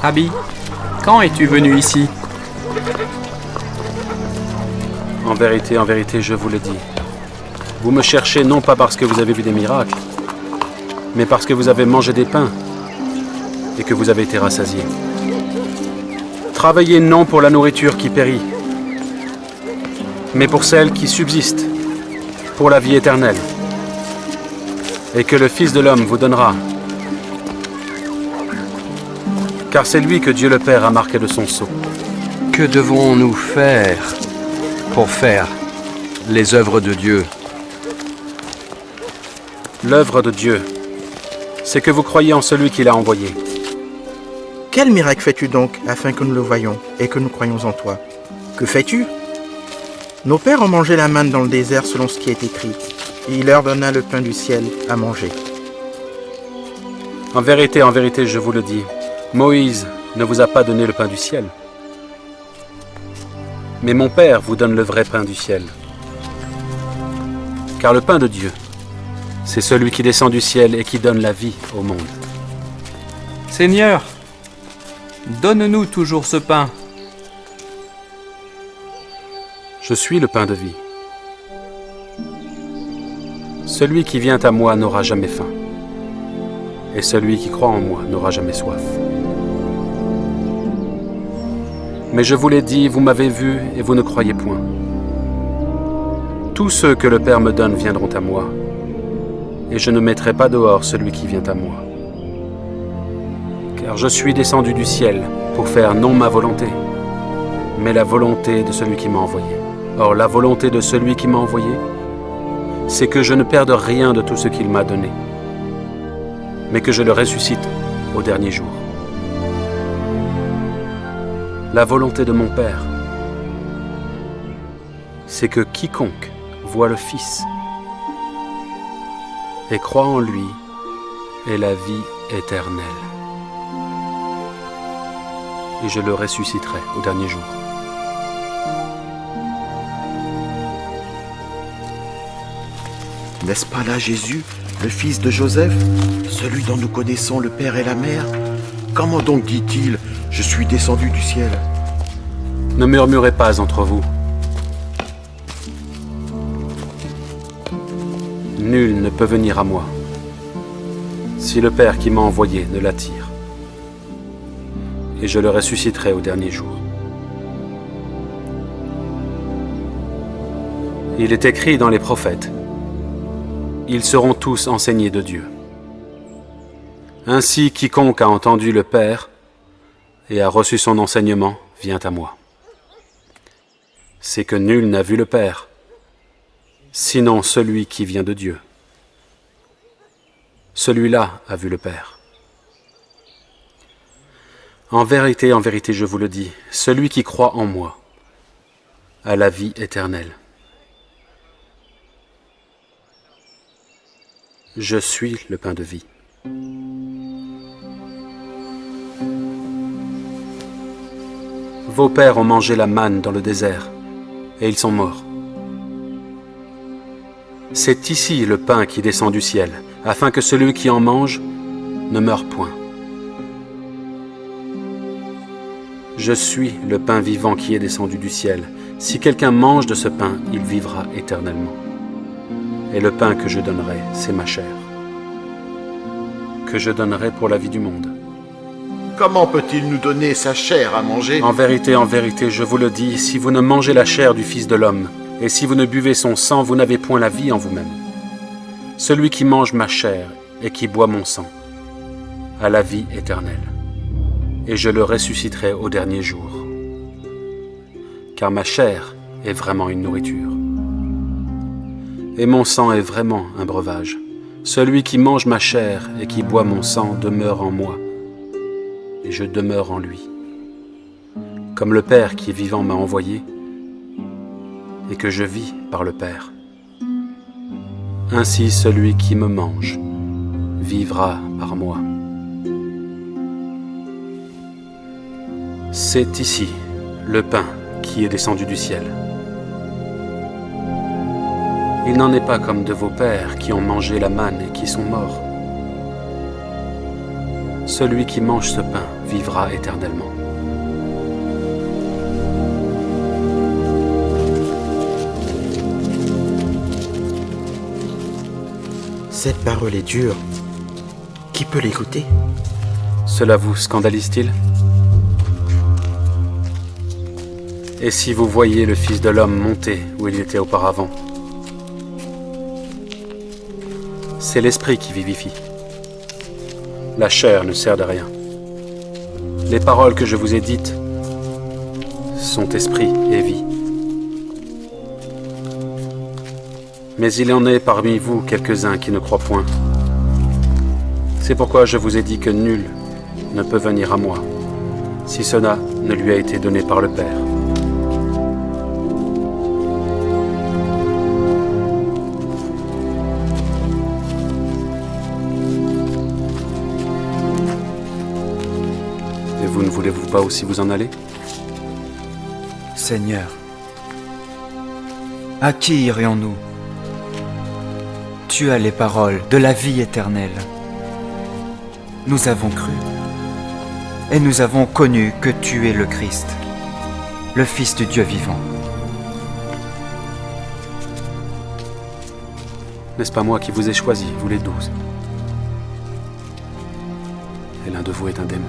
Rabbi, quand es-tu venu ici? En vérité, je vous le dis. Vous me cherchez non pas parce que vous avez vu des miracles, mais parce que vous avez mangé des pains et que vous avez été rassasiés. Travaillez non pour la nourriture qui périt, mais pour celle qui subsiste, pour la vie éternelle, et que le Fils de l'homme vous donnera. Car c'est lui que Dieu le Père a marqué de son sceau. Que devons-nous faire pour faire les œuvres de Dieu? L'œuvre de Dieu, c'est que vous croyez en celui qui l'a envoyé. Quel miracle fais-tu donc afin que nous le voyions et que nous croyions en toi? Que fais-tu? Nos pères ont mangé la manne dans le désert selon ce qui est écrit, et il leur donna le pain du ciel à manger. En vérité, je vous le dis, Moïse ne vous a pas donné le pain du ciel. Mais mon Père vous donne le vrai pain du ciel. Car le pain de Dieu, c'est celui qui descend du ciel et qui donne la vie au monde. Seigneur, donne-nous toujours ce pain. Je suis le pain de vie. Celui qui vient à moi n'aura jamais faim, et celui qui croit en moi n'aura jamais soif. Mais je vous l'ai dit, vous m'avez vu et vous ne croyez point. Tous ceux que le Père me donne viendront à moi, et je ne mettrai pas dehors celui qui vient à moi. Car je suis descendu du ciel pour faire non ma volonté, mais la volonté de celui qui m'a envoyé. Or, la volonté de celui qui m'a envoyé, c'est que je ne perde rien de tout ce qu'il m'a donné, mais que je le ressuscite au dernier jour. La volonté de mon Père, c'est que quiconque voit le Fils et croit en lui ait la vie éternelle. Et je le ressusciterai au dernier jour. N'est-ce pas là Jésus, le fils de Joseph, celui dont nous connaissons le père et la mère? Comment donc dit-il, je suis descendu du ciel? Ne murmurez pas entre vous. Nul ne peut venir à moi si le Père qui m'a envoyé ne l'attire. Et je le ressusciterai au dernier jour. Il est écrit dans les prophètes, ils seront tous enseignés de Dieu. Ainsi, quiconque a entendu le Père et a reçu son enseignement vient à moi. C'est que nul n'a vu le Père, sinon celui qui vient de Dieu. Celui-là a vu le Père. En vérité, je vous le dis, celui qui croit en moi a la vie éternelle. Je suis le pain de vie. Vos pères ont mangé la manne dans le désert, et ils sont morts. C'est ici le pain qui descend du ciel, afin que celui qui en mange ne meure point. Je suis le pain vivant qui est descendu du ciel. Si quelqu'un mange de ce pain, il vivra éternellement. Et le pain que je donnerai, c'est ma chair, que je donnerai pour la vie du monde. Comment peut-il nous donner sa chair à manger? En vérité, je vous le dis, si vous ne mangez la chair du Fils de l'homme, et si vous ne buvez son sang, vous n'avez point la vie en vous-même. Celui qui mange ma chair et qui boit mon sang a la vie éternelle, et je le ressusciterai au dernier jour. Car ma chair est vraiment une nourriture, et mon sang est vraiment un breuvage. Celui qui mange ma chair et qui boit mon sang demeure en moi, et je demeure en lui. Comme le Père qui est vivant m'a envoyé, et que je vis par le Père. Ainsi celui qui me mange vivra par moi. C'est ici le pain qui est descendu du ciel. Il n'en est pas comme de vos pères qui ont mangé la manne et qui sont morts. Celui qui mange ce pain vivra éternellement. Cette parole est dure. Qui peut l'écouter? Cela vous scandalise-t-il? Et si vous voyiez le Fils de l'homme monter où il était auparavant? C'est l'esprit qui vivifie. La chair ne sert de rien. Les paroles que je vous ai dites sont esprit et vie. Mais il y en est parmi vous quelques-uns qui ne croient point. C'est pourquoi je vous ai dit que nul ne peut venir à moi, si cela ne lui a été donné par le Père. Et vous ne voulez-vous pas aussi vous en aller? Seigneur, à qui irions-nous? Tu as les paroles de la vie éternelle. Nous avons cru, et nous avons connu que tu es le Christ, le Fils du Dieu vivant. N'est-ce pas moi qui vous ai choisi, vous les 12? Et l'un de vous est un démon.